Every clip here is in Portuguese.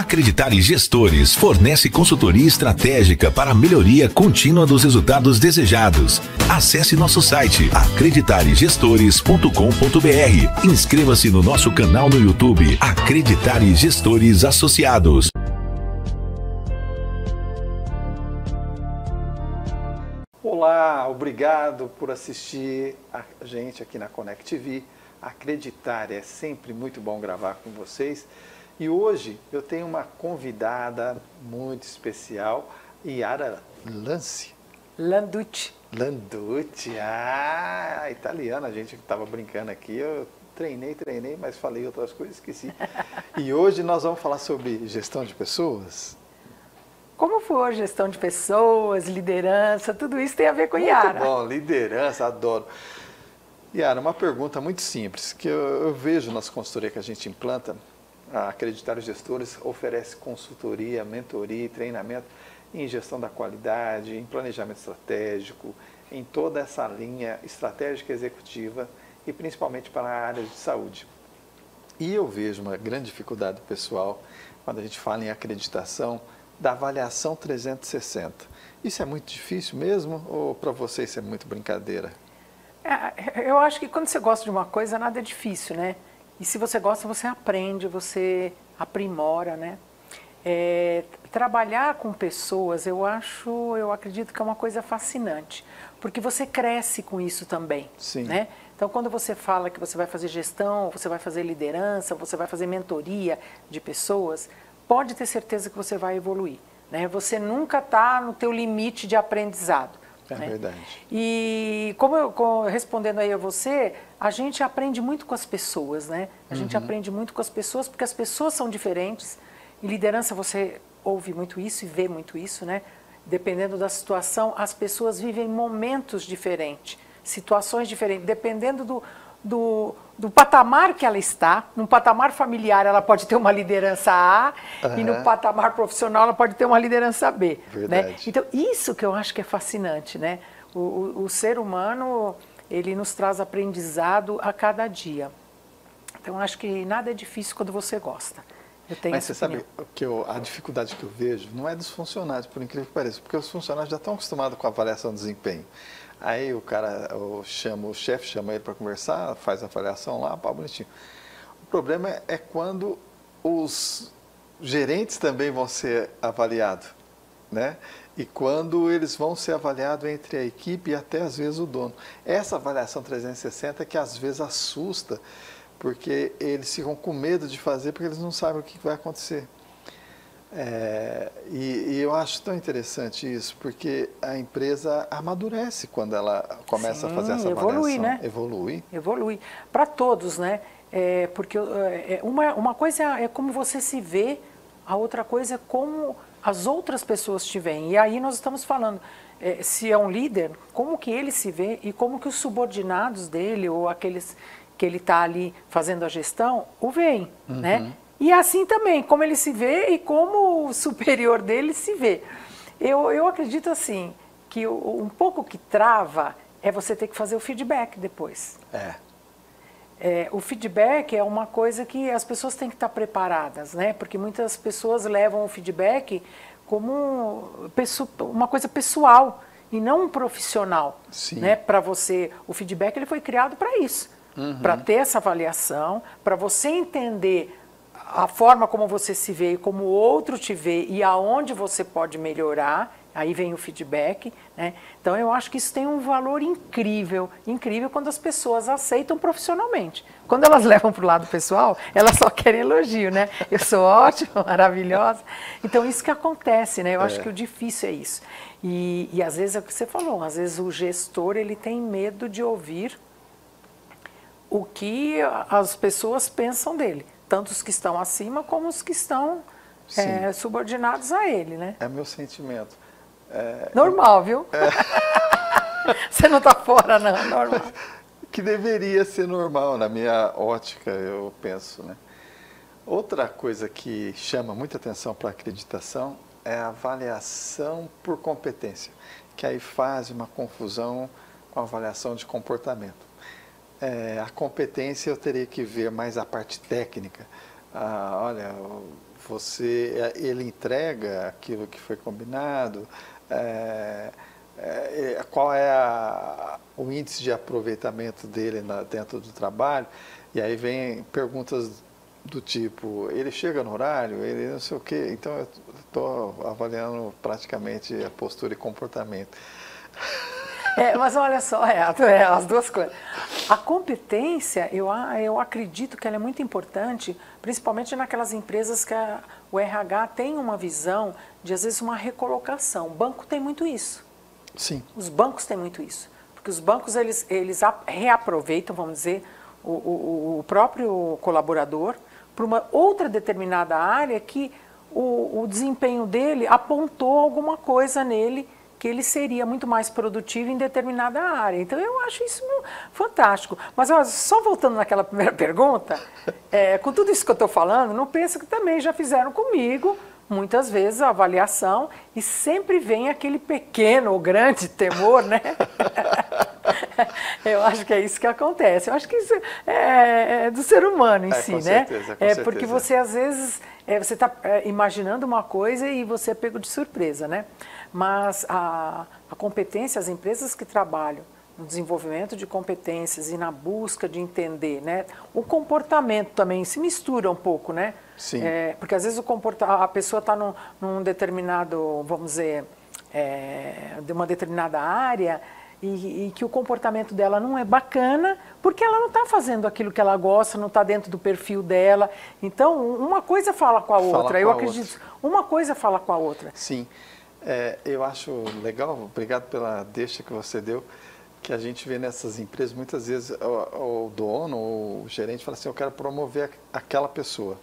Acreditare Gestores fornece consultoria estratégica para a melhoria contínua dos resultados desejados. Acesse nosso site acreditaregestores.com.br. Inscreva-se no nosso canal no YouTube Acreditare Gestores Associados. Olá, obrigado por assistir a gente aqui na Connect TV. Acreditar, é sempre muito bom gravar com vocês. E hoje eu tenho uma convidada muito especial, Yara Landucci. Landucci, italiana, a gente estava brincando aqui, eu treinei, mas falei outras coisas, esqueci. E hoje nós vamos falar sobre gestão de pessoas. Como for gestão de pessoas, liderança, tudo isso tem a ver com Yara. Muito bom, liderança, adoro. Yara, uma pergunta muito simples, que eu vejo nas consultorias que a gente implanta. A Acreditar Gestores oferece consultoria, mentoria e treinamento em gestão da qualidade, em planejamento estratégico, em toda essa linha estratégica executiva e principalmente para a área de saúde. E eu vejo uma grande dificuldade pessoal quando a gente fala em acreditação da avaliação 360. Isso é muito difícil mesmo ou para você isso é muito brincadeira? Eu acho que quando você gosta de uma coisa, nada é difícil, né? E se você gosta, você aprende, você aprimora, né? Trabalhar com pessoas, eu acredito que é uma coisa fascinante, porque você cresce com isso também, Sim. Né? Então, quando você fala que você vai fazer gestão, você vai fazer liderança, você vai fazer mentoria de pessoas, pode ter certeza que você vai evoluir, né? Você nunca está no teu limite de aprendizado. É né? verdade. E respondendo aí a você, a gente aprende muito com as pessoas, né? A gente aprende muito com as pessoas porque as pessoas são diferentes. Em liderança você ouve muito isso e vê muito isso, né? Dependendo da situação, as pessoas vivem momentos diferentes, situações diferentes, dependendo do patamar que ela está. Num patamar familiar ela pode ter uma liderança A e no patamar profissional ela pode ter uma liderança B. Verdade. Né? Então isso que eu acho que é fascinante, né? O ser humano, ele nos traz aprendizado a cada dia. Então eu acho que nada é difícil quando você gosta. Eu tenho Mas você essa opinião. sabe que a dificuldade que eu vejo não é dos funcionários, por incrível que pareça, porque os funcionários já estão acostumados com a avaliação de desempenho. Aí o chefe chama ele para conversar, faz a avaliação lá, pá, bonitinho. O problema é quando os gerentes também vão ser avaliados, né? E quando eles vão ser avaliados entre a equipe e até às vezes o dono. Essa avaliação 360 que às vezes assusta, porque eles ficam com medo de fazer porque eles não sabem o que vai acontecer. E eu acho tão interessante isso, porque a empresa amadurece quando ela começa a fazer essa avaliação. Evolui, né? Evolui. Para todos, né? Porque uma coisa é como você se vê, a outra coisa é como as outras pessoas te veem. E aí nós estamos falando, se é um líder, como que ele se vê e como que os subordinados dele ou aqueles que ele está ali fazendo a gestão o veem, né? E assim também, como ele se vê e como o superior dele se vê. Eu acredito assim, que um pouco que trava é você ter que fazer o feedback depois. O feedback é uma coisa que as pessoas têm que estar preparadas, né? Porque muitas pessoas levam o feedback como uma coisa pessoal e não um profissional. Sim. Né? Para você, o feedback ele foi criado para isso, para ter essa avaliação, para você entender a forma como você se vê, como o outro te vê e aonde você pode melhorar, aí vem o feedback, né? Então eu acho que isso tem um valor incrível quando as pessoas aceitam profissionalmente. Quando elas levam para o lado pessoal, elas só querem elogio, né? Eu sou ótima, maravilhosa. Então isso que acontece, né? Eu acho que o difícil é isso. E às vezes é o que você falou, às vezes o gestor ele tem medo de ouvir o que as pessoas pensam dele. Tanto os que estão acima como os que estão subordinados a ele, né? É meu sentimento. Normal, viu? Você não está fora, não, é normal. Que deveria ser normal, na minha ótica, eu penso, né? Outra coisa que chama muita atenção para a acreditação é a avaliação por competência, que aí faz uma confusão com a avaliação de comportamento. A competência eu teria que ver mais a parte técnica. Olha, ele entrega aquilo que foi combinado, qual é o índice de aproveitamento dele dentro do trabalho, e aí vem perguntas do tipo, ele chega no horário, ele não sei o quê, então eu estou avaliando praticamente a postura e comportamento. Mas olha só, as duas coisas. A competência, eu acredito que ela é muito importante, principalmente naquelas empresas que o RH tem uma visão de, às vezes, uma recolocação. O banco tem muito isso. Sim. Os bancos têm muito isso. Porque os bancos, eles reaproveitam, vamos dizer, o próprio colaborador para uma outra determinada área que o desempenho dele apontou alguma coisa nele que ele seria muito mais produtivo em determinada área. Então, eu acho isso fantástico. Mas, ó, só voltando naquela primeira pergunta, com tudo isso que eu estou falando, não pensa que também já fizeram comigo, muitas vezes, a avaliação, e sempre vem aquele pequeno ou grande temor, né? Eu acho que é isso que acontece. Eu acho que isso é do ser humano em si, com né? Certeza, com certeza. Porque você, às vezes, você está imaginando uma coisa e você é pego de surpresa, né? Mas a competência, as empresas que trabalham no desenvolvimento de competências e na busca de entender, né? O comportamento também se mistura um pouco, né? Sim. Porque às vezes a pessoa está num determinado, vamos dizer, de uma determinada área e que o comportamento dela não é bacana porque ela não está fazendo aquilo que ela gosta, não está dentro do perfil dela. Então, uma coisa fala com a outra. Eu acredito, uma coisa fala com a outra. Sim. Eu acho legal, obrigado pela deixa que você deu, que a gente vê nessas empresas, muitas vezes o dono ou o gerente fala assim, eu quero promover aquela pessoa.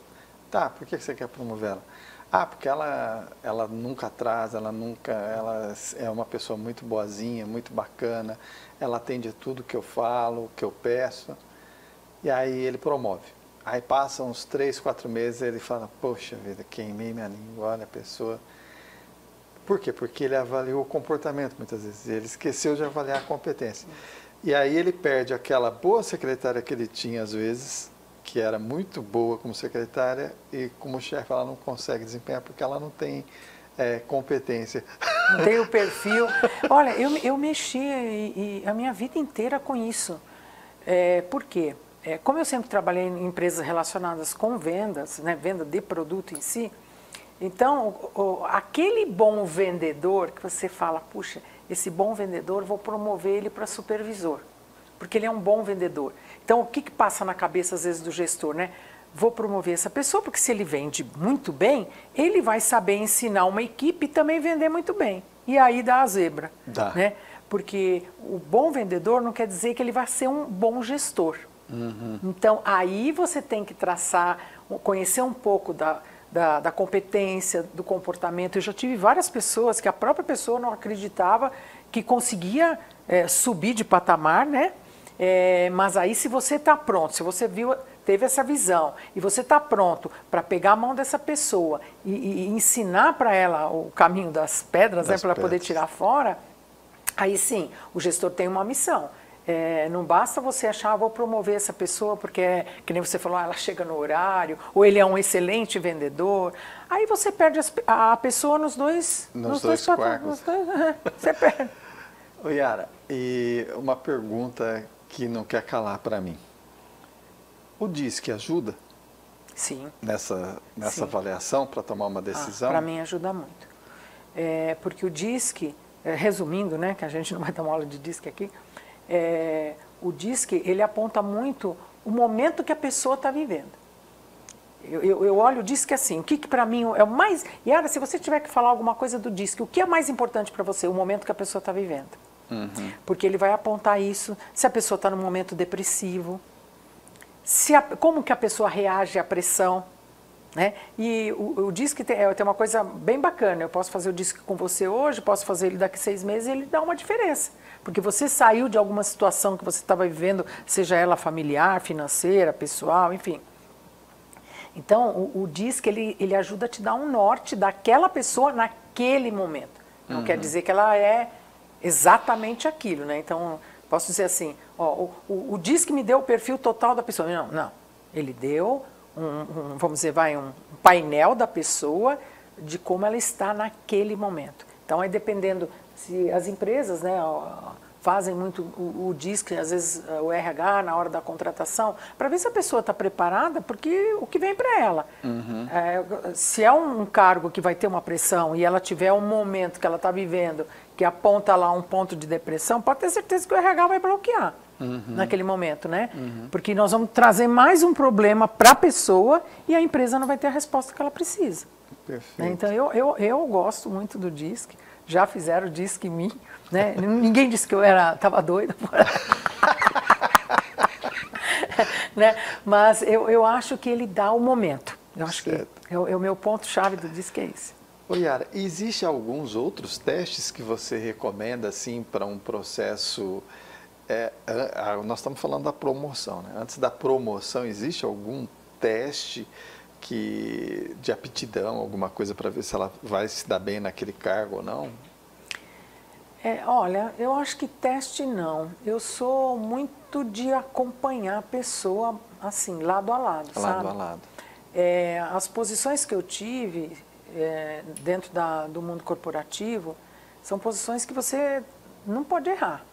Tá, por que você quer promover ela? Porque ela nunca atrasa, ela é uma pessoa muito boazinha, muito bacana, ela atende tudo que eu falo, que eu peço, e aí ele promove. Aí passam uns 3, 4 meses, ele fala, poxa vida, queimei minha língua, olha a pessoa... Por quê? Porque ele avaliou o comportamento muitas vezes, ele esqueceu de avaliar a competência. E aí ele perde aquela boa secretária que ele tinha às vezes, que era muito boa como secretária, e como chefe ela não consegue desempenhar porque ela não tem competência. Não tem o perfil. Olha, eu mexi a minha vida inteira com isso. Por quê? Como eu sempre trabalhei em empresas relacionadas com vendas, né, venda de produto em si, então, aquele bom vendedor que você fala, puxa, esse bom vendedor, vou promover ele para supervisor, porque ele é um bom vendedor. Então, o que passa na cabeça, às vezes, do gestor, né? Vou promover essa pessoa, porque se ele vende muito bem, ele vai saber ensinar uma equipe e também vender muito bem. E aí dá a zebra. Dá. Né? Porque o bom vendedor não quer dizer que ele vai ser um bom gestor. Uhum. Então, aí você tem que traçar, conhecer um pouco da competência, do comportamento. Eu já tive várias pessoas que a própria pessoa não acreditava que conseguia subir de patamar, né? Mas aí se você está pronto, se você teve essa visão e você está pronto para pegar a mão dessa pessoa e ensinar para ela o caminho das pedras, né, para ela poder tirar fora, aí sim, o gestor tem uma missão. Não basta você achar, vou promover essa pessoa porque, que nem você falou, ela chega no horário, ou ele é um excelente vendedor. Aí você perde a pessoa nos dois quartos. Você perde. Ô Yara, e uma pergunta que não quer calar para mim. O DISC ajuda? Sim. Nessa Sim. avaliação para tomar uma decisão? Para mim ajuda muito. Porque o DISC, resumindo, né, que a gente não vai dar uma aula de DISC aqui, o DISC, ele aponta muito o momento que a pessoa está vivendo. Eu olho o DISC assim, o que para mim é o mais... Yara, se você tiver que falar alguma coisa do DISC, o que é mais importante para você? O momento que a pessoa está vivendo. Uhum. Porque ele vai apontar isso, se a pessoa está num momento depressivo, como que a pessoa reage à pressão, né? E o DISC tem uma coisa bem bacana, eu posso fazer o DISC com você hoje, posso fazer ele daqui 6 meses e ele dá uma diferença. Porque você saiu de alguma situação que você estava vivendo, seja ela familiar, financeira, pessoal, enfim. Então, o DISC, ele ajuda a te dar um norte daquela pessoa naquele momento. Não quer dizer que ela é exatamente aquilo, né? Então, posso dizer assim, o DISC me deu o perfil total da pessoa. Não. Ele deu vamos dizer, um painel da pessoa de como ela está naquele momento. Então, aí dependendo, se as empresas, né, fazem muito o DISC, às vezes o RH na hora da contratação, para ver se a pessoa está preparada, porque o que vem para ela. Se é um cargo que vai ter uma pressão e ela tiver um momento que ela está vivendo que aponta lá um ponto de depressão, pode ter certeza que o RH vai bloquear naquele momento, né? Porque nós vamos trazer mais um problema para a pessoa e a empresa não vai ter a resposta que ela precisa. Perfeito. Então, eu gosto muito do DISC. Já fizeram o DISC em mim, né? Ninguém disse que eu estava doida. Né? Mas eu acho que ele dá o momento. Eu acho certo. Que o meu ponto-chave do DISC é esse. Ô Yara, existe alguns outros testes que você recomenda assim, para um processo... nós estamos falando da promoção, né? Antes da promoção, existe algum teste de aptidão, alguma coisa para ver se ela vai se dar bem naquele cargo ou não? Olha, eu acho que teste não. Eu sou muito de acompanhar a pessoa assim, lado a lado, sabe? Lado a lado. As posições que eu tive dentro do mundo corporativo são posições que você não pode errar,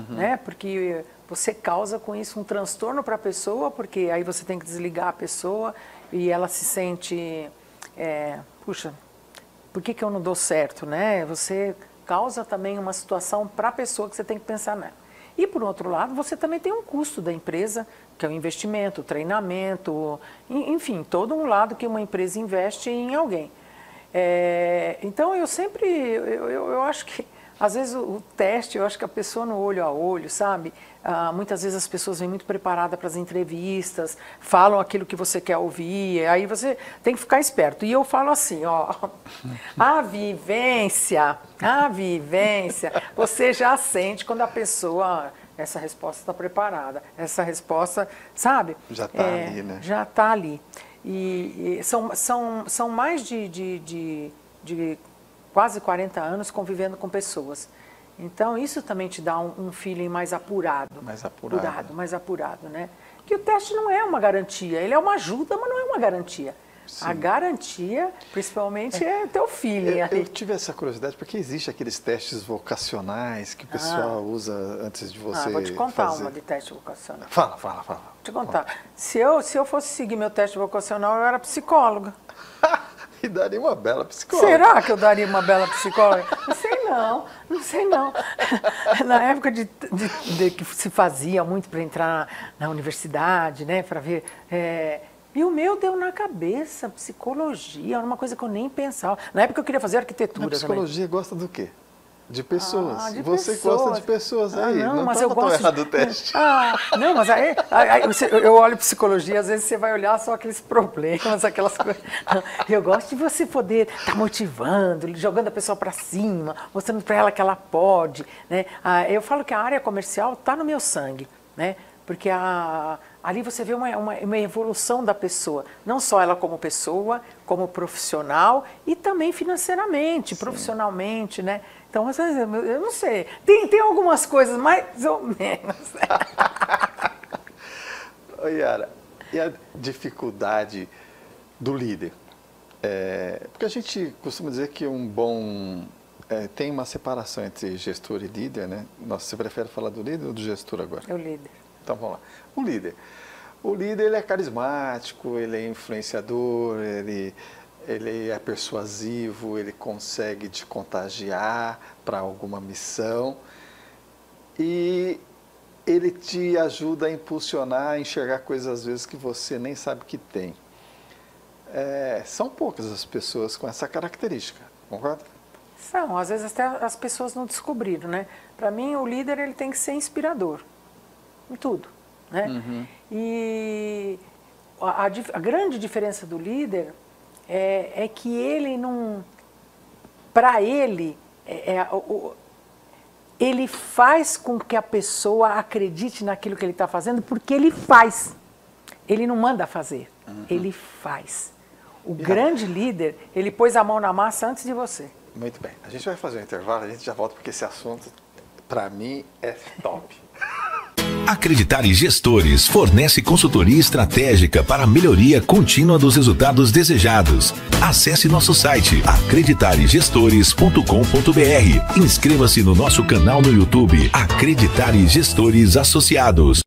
né? Porque você causa com isso um transtorno para a pessoa, porque aí você tem que desligar a pessoa e ela se sente, puxa, por que eu não dou certo, né? Você causa também uma situação para a pessoa que você tem que pensar nela. E, por outro lado, você também tem um custo da empresa, que é o investimento, o treinamento, enfim, todo um lado que uma empresa investe em alguém. Então, eu sempre, eu acho que, às vezes, o teste, eu acho que a pessoa no olho a olho, sabe? Muitas vezes as pessoas vêm muito preparadas para as entrevistas, falam aquilo que você quer ouvir, aí você tem que ficar esperto. E eu falo assim, ó, a vivência, você já sente quando a pessoa, essa resposta está preparada, essa resposta, sabe? Já está ali, né? Já está ali. E são mais de quase 40 anos convivendo com pessoas. Então, isso também te dá um feeling mais apurado. Mais apurado. Mais apurado, né? Que o teste não é uma garantia, ele é uma ajuda, mas não é uma garantia. Sim. A garantia, principalmente, é teu feeling. Eu tive essa curiosidade, porque existe aqueles testes vocacionais que o pessoal usa antes de você vou te contar fazer. Uma de teste vocacional. Fala. Vou te contar. Se eu fosse seguir meu teste vocacional, eu era psicóloga. E daria uma bela psicóloga. Será que eu daria uma bela psicóloga? Não sei não. Na época de que se fazia muito para entrar na universidade, né, para ver... E o meu deu na cabeça, psicologia, era uma coisa que eu nem pensava. Na época eu queria fazer arquitetura também. A psicologia gosta do quê? De pessoas. De você pessoas. Gosta de pessoas aí. Não, mas eu gosto errado do teste. Não, mas aí eu olho psicologia, às vezes você vai olhar só aqueles problemas, aquelas coisas. Eu gosto de você poder estar motivando, jogando a pessoa para cima, mostrando para ela que ela pode, né? Eu falo que a área comercial está no meu sangue, né? Porque ali você vê uma evolução da pessoa, não só ela como pessoa, como profissional e também financeiramente, profissionalmente, né? Então, eu não sei, tem algumas coisas mais ou menos. Yara, e a dificuldade do líder? Porque a gente costuma dizer que tem uma separação entre gestor e líder, né? Nossa, você prefere falar do líder ou do gestor agora? É o líder. Então vamos lá. O líder ele é carismático, ele é influenciador, ele é persuasivo, ele consegue te contagiar para alguma missão e ele te ajuda a impulsionar, a enxergar coisas às vezes que você nem sabe que tem. São poucas as pessoas com essa característica, concorda? São, às vezes até as pessoas não descobriram, né? Para mim o líder ele tem que ser inspirador. Em tudo, né? E a grande diferença do líder é que ele não... Para ele, ele faz com que a pessoa acredite naquilo que ele está fazendo, porque ele faz. Ele não manda fazer, ele faz. O grande líder, ele pôs a mão na massa antes de você. Muito bem. A gente vai fazer um intervalo, a gente já volta, porque esse assunto, para mim, é top. Acreditare Gestores fornece consultoria estratégica para a melhoria contínua dos resultados desejados. Acesse nosso site acreditaregestores.com.br. Inscreva-se no nosso canal no YouTube Acreditare Gestores Associados.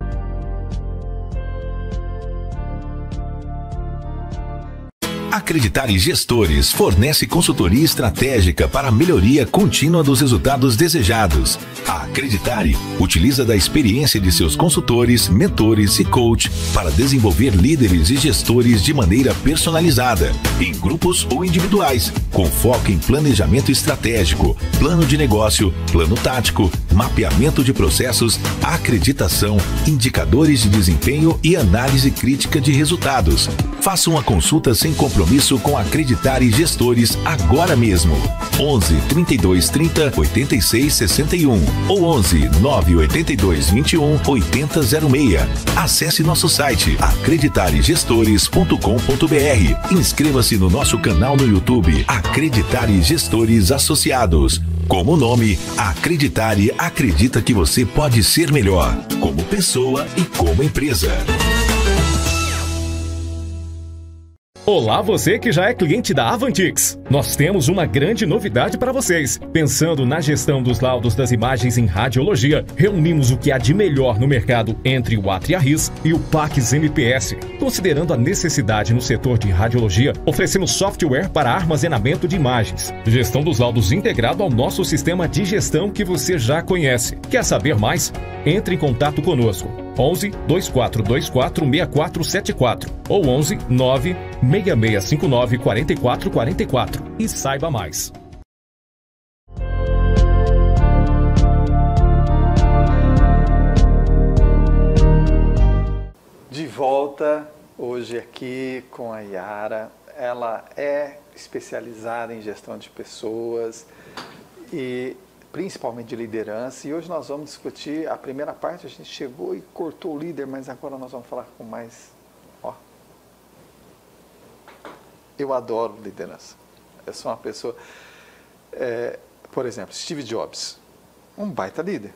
Acreditare Gestores fornece consultoria estratégica para a melhoria contínua dos resultados desejados. A Acreditare utiliza da experiência de seus consultores, mentores e coach para desenvolver líderes e gestores de maneira personalizada, em grupos ou individuais, com foco em planejamento estratégico, plano de negócio, plano tático, mapeamento de processos, acreditação, indicadores de desempenho e análise crítica de resultados. Faça uma consulta sem compromisso com Acreditare Gestores agora mesmo. 11 32 30 86 61 ou 11 982 21 8006. Acesse nosso site acreditaregestores.com.br. Inscreva-se no nosso canal no YouTube Acreditare Gestores Associados. Como nome, Acreditare acredita que você pode ser melhor, como pessoa e como empresa. Olá, você que já é cliente da Avantix. Nós temos uma grande novidade para vocês. Pensando na gestão dos laudos das imagens em radiologia, reunimos o que há de melhor no mercado entre o Atria-RIS e o PACS MPS. Considerando a necessidade no setor de radiologia, oferecemos software para armazenamento de imagens. Gestão dos laudos integrado ao nosso sistema de gestão que você já conhece. Quer saber mais? Entre em contato conosco. 11 2424 6474 ou 11 9 6659 4444 e saiba mais. De volta hoje aqui com a Yara. Ela é especializada em gestão de pessoas e principalmente de liderança, e hoje nós vamos discutir a primeira parte. A gente chegou e cortou o líder, mas agora nós vamos falar com mais... Eu adoro liderança. Eu sou uma pessoa... por exemplo, Steve Jobs, um baita líder.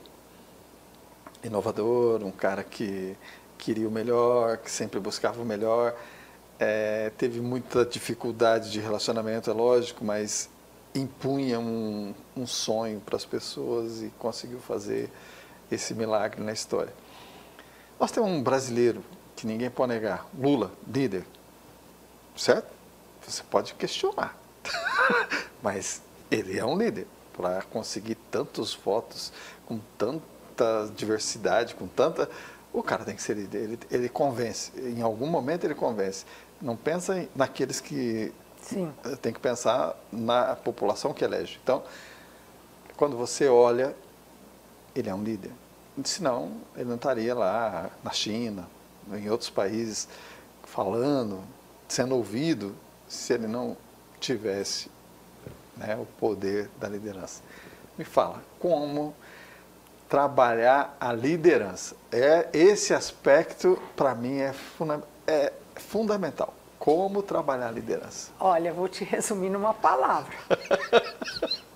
Inovador, um cara que queria o melhor, que sempre buscava o melhor. Teve muita dificuldade de relacionamento, é lógico, mas impunha um sonho para as pessoas e conseguiu fazer esse milagre na história. Nós temos um brasileiro que ninguém pode negar, Lula, líder, certo? Você pode questionar, mas ele é um líder. Para conseguir tantos votos, com tanta diversidade, com tanta... O cara tem que ser líder, ele convence, em algum momento ele convence. Não pensa naqueles que... Sim. Tem que pensar na população que elege. Então, quando você olha, ele é um líder. Senão, ele não estaria lá na China, em outros países, falando, sendo ouvido, se ele não tivesse, né, o poder da liderança. Me fala, como trabalhar a liderança? Esse aspecto, para mim, é fundamental. Como trabalhar a liderança? Olha, vou te resumir numa palavra.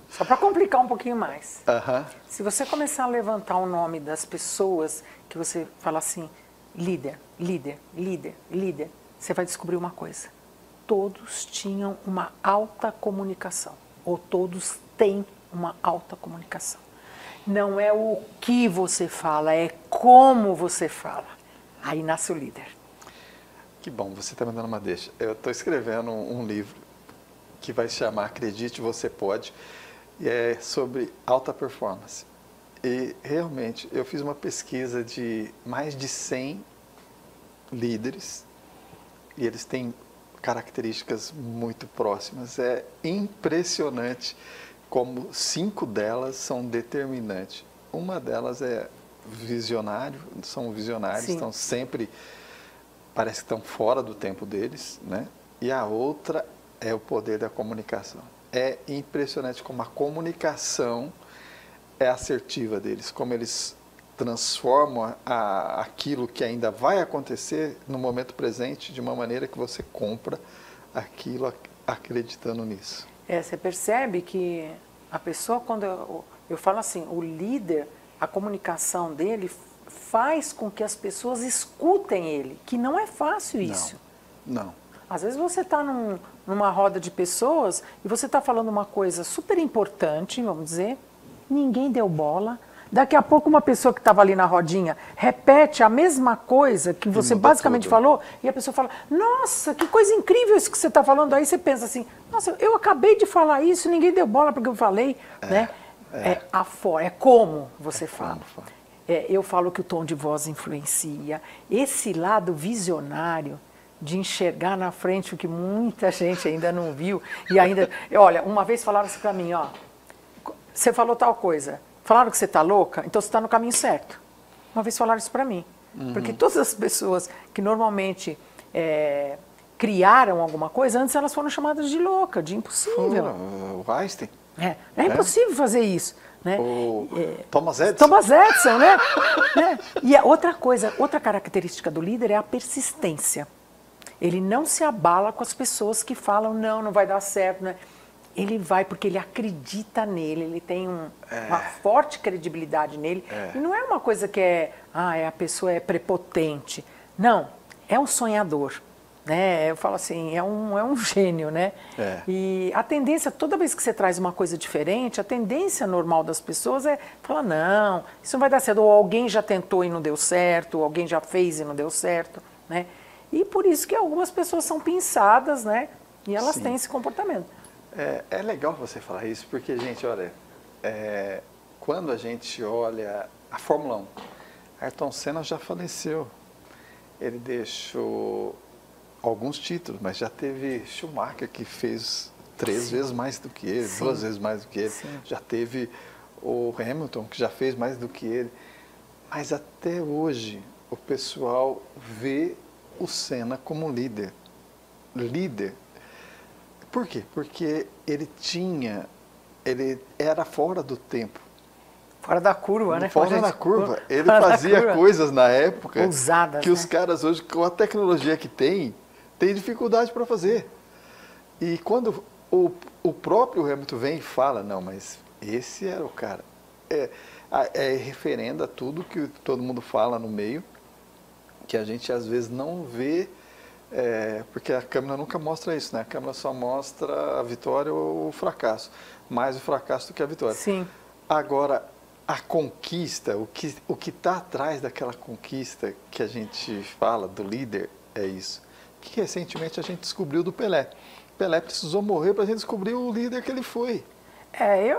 Só para complicar um pouquinho mais. Se você começar a levantar o nome das pessoas que você fala assim, líder, líder, líder, líder, você vai descobrir uma coisa. Todos tinham uma alta comunicação. Ou todos têm uma alta comunicação. Não é o que você fala, é como você fala. Aí nasce o líder. Que bom, você está me dando uma deixa. Eu estou escrevendo um livro que vai se chamar Acredite, Você Pode, e é sobre alta performance. E realmente, eu fiz uma pesquisa de mais de 100 líderes, e eles têm características muito próximas. É impressionante como 5 delas são determinantes. Uma delas é visionário, são visionários, Sim. Estão sempre... Parece que estão fora do tempo deles, né? E a outra é o poder da comunicação. É impressionante como a comunicação é assertiva deles, como eles transformam aquilo que ainda vai acontecer no momento presente de uma maneira que você compra aquilo acreditando nisso. Você percebe que a pessoa, quando eu falo assim, o líder, a comunicação dele faz com que as pessoas escutem ele, que não é fácil isso. Não. Às vezes você está numa roda de pessoas e você está falando uma coisa super importante, vamos dizer, ninguém deu bola. Daqui a pouco uma pessoa que estava ali na rodinha repete a mesma coisa que você basicamente falou e a pessoa fala, nossa, que coisa incrível isso que você está falando. Aí você pensa assim, nossa, eu acabei de falar isso, ninguém deu bola porque eu falei. Né? É como você fala. Eu falo que o tom de voz influencia. Esse lado visionário de enxergar na frente o que muita gente ainda não viu. E ainda, olha, uma vez falaram assim para mim, ó, você falou tal coisa, falaram que você está louca, então você está no caminho certo. Uma vez falaram isso para mim. Porque todas as pessoas que normalmente criaram alguma coisa, antes elas foram chamadas de louca, de impossível. O Einstein. É impossível fazer isso. Né? Thomas Edison. Thomas Edison, né? E outra coisa, outra característica do líder é a persistência. Ele não se abala com as pessoas que falam, não vai dar certo. Né? Ele vai porque ele acredita nele, ele tem uma forte credibilidade nele. E não é uma coisa que a pessoa é prepotente. Não, é um sonhador. Né? Eu falo assim, é um gênio, né? E a tendência, toda vez que você traz uma coisa diferente, a tendência normal das pessoas é falar, não, isso não vai dar certo. Ou alguém já tentou e não deu certo, ou alguém já fez e não deu certo, né? E por isso que algumas pessoas são pinçadas, né? E elas têm esse comportamento. É legal você falar isso, porque, gente, olha, quando a gente olha a Fórmula 1, Ayrton Senna já faleceu. Ele deixou alguns títulos, mas já teve Schumacher, que fez 3 vezes mais do que ele, 2 vezes mais do que ele. Já teve o Hamilton, que já fez mais do que ele. Mas até hoje, o pessoal vê o Senna como líder. Por quê? Porque ele era fora do tempo. Fora da curva, né? Fora da curva. Ele fazia coisas na época ousadas, que os caras hoje, com a tecnologia que tem dificuldade para fazer. E quando o próprio Hamilton vem e fala, não, mas esse era o cara. Referenda a tudo que todo mundo fala no meio, que a gente às vezes não vê, porque a câmera nunca mostra isso, né? A câmera só mostra a vitória ou o fracasso, mais o fracasso do que a vitória. Sim. Agora, a conquista, o que está atrás daquela conquista que a gente fala do líder é isso. Que recentemente a gente descobriu do Pelé. Pelé precisou morrer para a gente descobrir o líder que ele foi.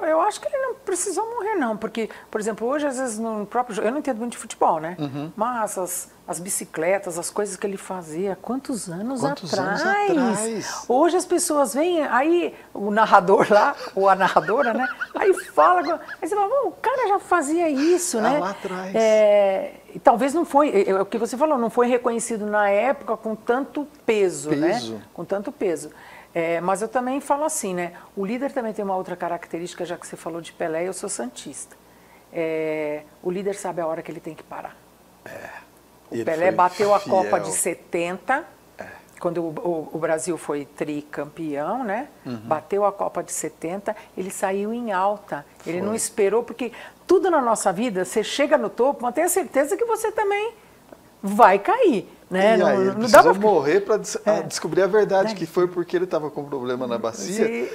Eu acho que ele não precisou morrer, não, porque, por exemplo, hoje, às vezes, no próprio jogo, eu não entendo muito de futebol, né? Mas as bicicletas, as coisas que ele fazia, quantos anos atrás? Hoje as pessoas vêm, aí o narrador lá, ou a narradora, né? Aí fala, aí você fala, o cara já fazia isso, né? Lá atrás. E talvez não foi, o que você falou, não foi reconhecido na época com tanto peso. Né? Com tanto peso. Mas eu também falo assim, né? O líder também tem uma outra característica, já que você falou de Pelé, eu sou santista. O líder sabe a hora que ele tem que parar. O Pelé bateu a Copa de 70, quando o Brasil foi tricampeão, né? Bateu a Copa de 70, ele saiu em alta. Ele não esperou, porque tudo na nossa vida, você chega no topo, mas tenha certeza que você também vai cair. Né? E aí, ele precisou morrer para descobrir a verdade, que foi porque ele estava com problema na bacia.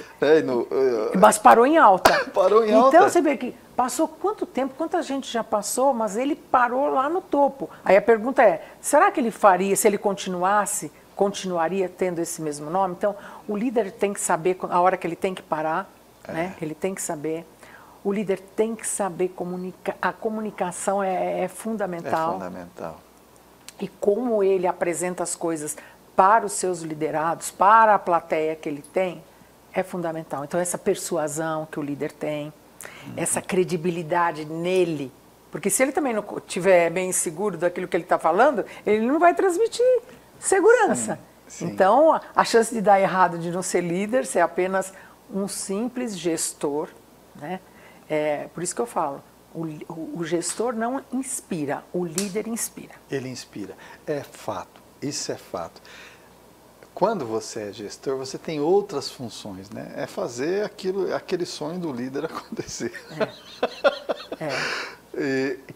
Mas parou em alta. Parou em alta. Então você vê que passou quanto tempo, quanta gente já passou, mas ele parou lá no topo. Aí a pergunta é, será que ele faria, se ele continuaria tendo esse mesmo nome? Então, o líder tem que saber a hora que ele tem que parar, né? Ele tem que saber. O líder tem que saber comunicar. A comunicação é fundamental. É fundamental. E como ele apresenta as coisas para os seus liderados, para a plateia que ele tem, é fundamental. Então, essa persuasão que o líder tem, essa credibilidade nele, porque se ele também não estiver bem seguro daquilo que ele está falando, ele não vai transmitir segurança. Sim. Então, a chance de dar errado de não ser líder, ser apenas um simples gestor, né? Por isso que eu falo, o gestor não inspira, o líder inspira. Ele inspira. É fato, isso é fato. Quando você é gestor, você tem outras funções, né? É fazer aquele sonho do líder acontecer.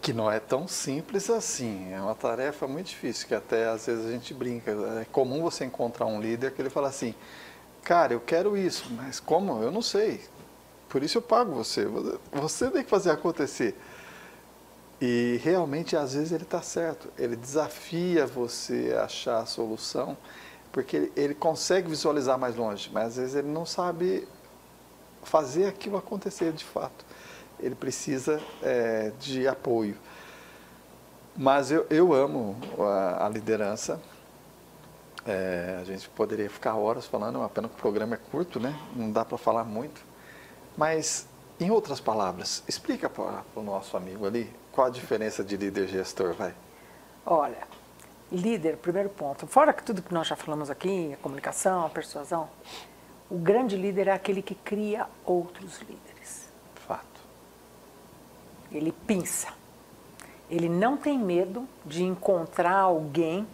Que não é tão simples assim, é uma tarefa muito difícil, que até às vezes a gente brinca. É comum você encontrar um líder que ele fala assim, cara, eu quero isso, mas como? Eu não sei. Por isso eu pago você. Você tem que fazer acontecer. E realmente, às vezes, ele está certo. Ele desafia você a achar a solução, porque ele consegue visualizar mais longe, mas às vezes ele não sabe fazer aquilo acontecer de fato. Ele precisa de apoio. Mas eu amo a liderança. A gente poderia ficar horas falando, uma pena que o programa é curto, né? Não dá para falar muito. Mas, em outras palavras, explica para o nosso amigo ali qual a diferença de líder e gestor, vai. Olha, líder, primeiro ponto, fora que tudo que nós já falamos aqui, a comunicação, a persuasão, o grande líder é aquele que cria outros líderes. Fato. Ele pensa. Ele não tem medo de encontrar alguém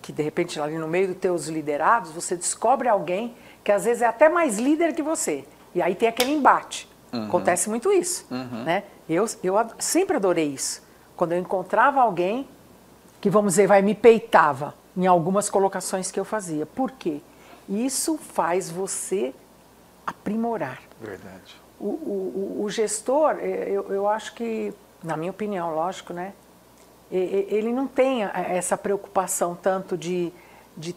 que, de repente, ali no meio dos teus liderados, você descobre alguém que às vezes é até mais líder que você. E aí tem aquele embate. Acontece muito isso. Né? Eu sempre adorei isso. Quando eu encontrava alguém que, vamos dizer, me peitava em algumas colocações que eu fazia. Por quê? Isso faz você aprimorar. Verdade. O gestor, eu acho que, na minha opinião, lógico, né? Ele não tem essa preocupação tanto de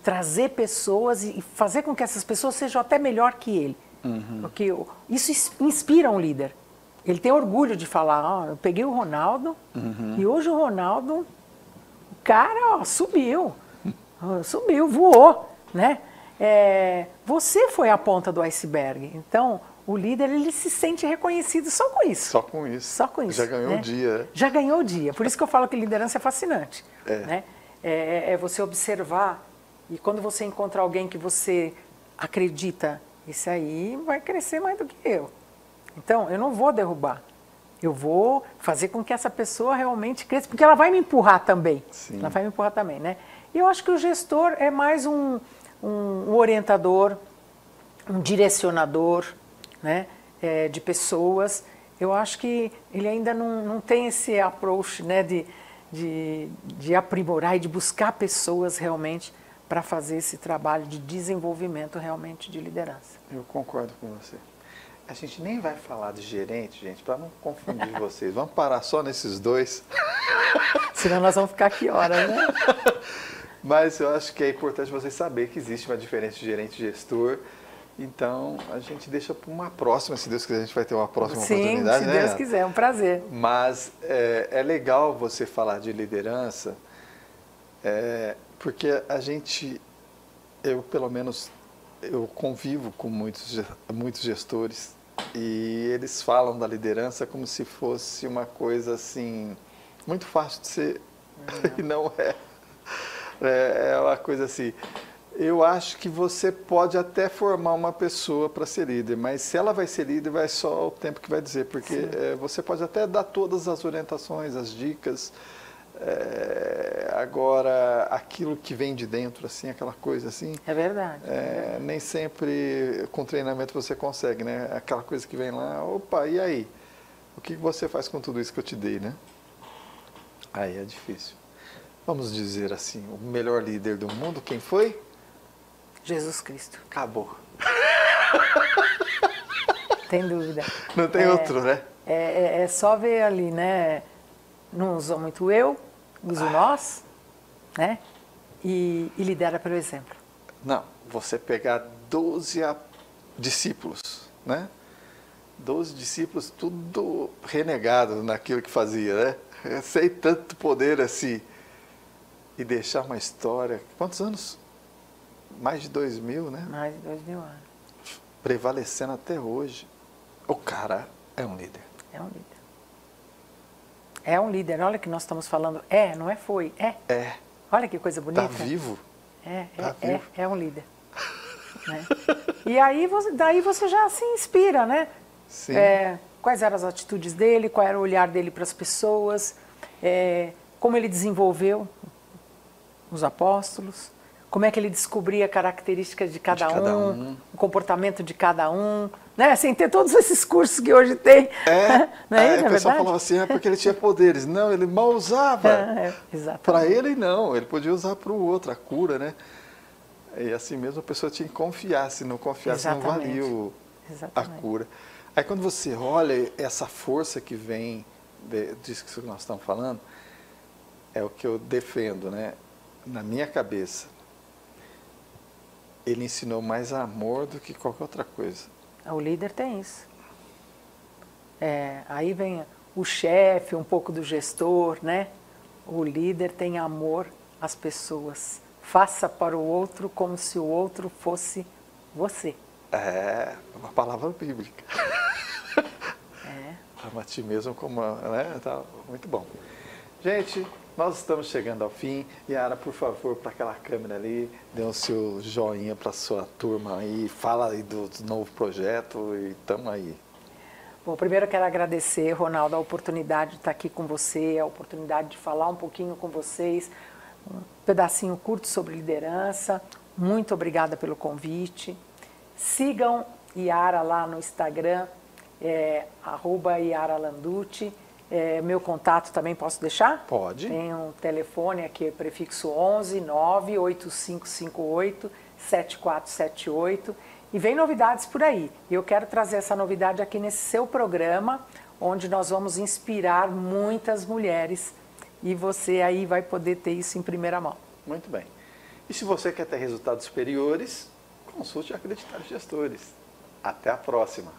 trazer pessoas e fazer com que essas pessoas sejam até melhor que ele. Porque isso inspira um líder. Ele tem orgulho de falar, eu peguei o Ronaldo e hoje o Ronaldo, o cara subiu, voou, né? Você foi a ponta do iceberg. Então, o líder, ele se sente reconhecido só com isso. Só com isso. Só com isso. Já ganhou o dia. Já ganhou o dia. Por isso que eu falo que liderança é fascinante. Né? É você observar, e quando você encontra alguém que você acredita, esse aí vai crescer mais do que eu. Então, eu não vou derrubar. Eu vou fazer com que essa pessoa realmente cresça, porque ela vai me empurrar também. Sim. Ela vai me empurrar também, né? E eu acho que o gestor é mais um orientador, um direcionador, né, de pessoas. Eu acho que ele ainda não tem esse approach, né, de aprimorar e de buscar pessoas realmente para fazer esse trabalho de desenvolvimento realmente de liderança. Eu concordo com você. A gente nem vai falar de gerente, gente, para não confundir vocês. Vamos parar só nesses dois. Senão nós vamos ficar aqui horas, né? Mas eu acho que é importante vocês saberem que existe uma diferença de gerente e gestor. Então, a gente deixa para uma próxima, se Deus quiser, a gente vai ter uma próxima oportunidade. Sim, se Deus quiser, é um prazer. Mas é legal você falar de liderança, porque eu pelo menos, eu convivo com muitos gestores e eles falam da liderança como se fosse uma coisa assim, muito fácil de ser, e não é. É uma coisa assim, eu acho que você pode até formar uma pessoa para ser líder, mas se ela vai ser líder, vai só o tempo que vai dizer, porque você pode até dar todas as orientações, as dicas, agora aquilo que vem de dentro, assim, aquela coisa assim... É verdade. Nem sempre com treinamento você consegue, né? Aquela coisa que vem lá, opa, e aí? O que você faz com tudo isso que eu te dei, né? Aí é difícil. Vamos dizer assim, o melhor líder do mundo, quem foi? Jesus Cristo. Acabou. Tem dúvida. Não tem outro, né? É só ver ali, né? Não usou muito eu, uso nós, né? E lidera pelo exemplo. Não, você pegar 12 discípulos, né? 12 discípulos, tudo renegado naquilo que fazia, né? Sem tanto poder assim. E deixar uma história, quantos anos? Mais de 2000, né? Mais de 2000 anos. Prevalecendo até hoje. O cara é um líder. É um líder. É um líder. Olha que nós estamos falando. Não é foi. É. Olha que coisa bonita. Tá vivo. É um líder. Né? E aí, daí você já se inspira, né? Sim. Quais eram as atitudes dele, qual era o olhar dele para as pessoas, como ele desenvolveu os apóstolos, como é que ele descobria características de cada um, o comportamento de cada um, né? Sem ter todos esses cursos que hoje tem. Não é, o pessoal falava assim, porque ele tinha poderes. Não, ele mal usava. Para ele, não. Ele podia usar para o outro, a cura, né? E assim mesmo a pessoa tinha que confiar. Se não confiasse, não valia a cura. Aí quando você olha essa força que vem disso que nós estamos falando, é o que eu defendo, né? Na minha cabeça. Ele ensinou mais amor do que qualquer outra coisa. O líder tem isso. Aí vem o chefe, um pouco do gestor, né? O líder tem amor às pessoas. Faça para o outro como se o outro fosse você. É uma palavra bíblica. Ama a ti mesmo como... Né? Tá, muito bom. Gente, nós estamos chegando ao fim. Yara, por favor, para aquela câmera ali, dê o seu joinha para a sua turma aí, fala aí do novo projeto e estamos aí. Bom, primeiro eu quero agradecer, Ronaldo, a oportunidade de estar aqui com você, a oportunidade de falar um pouquinho com vocês, um pedacinho curto sobre liderança. Muito obrigada pelo convite. Sigam Yara lá no Instagram, @YaraLanducci. Meu contato também posso deixar? Pode. Tem um telefone aqui, prefixo 11 98558 7478. E vem novidades por aí. E eu quero trazer essa novidade aqui nesse seu programa, onde nós vamos inspirar muitas mulheres. E você aí vai poder ter isso em primeira mão. Muito bem. E se você quer ter resultados superiores, consulte Acreditar Gestores. Até a próxima.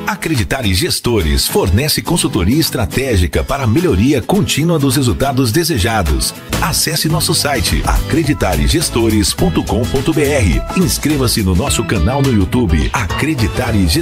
Acreditar Gestores fornece consultoria estratégica para a melhoria contínua dos resultados desejados. Acesse nosso site acreditargestores.com.br. Inscreva-se no nosso canal no YouTube Acreditar Gestores.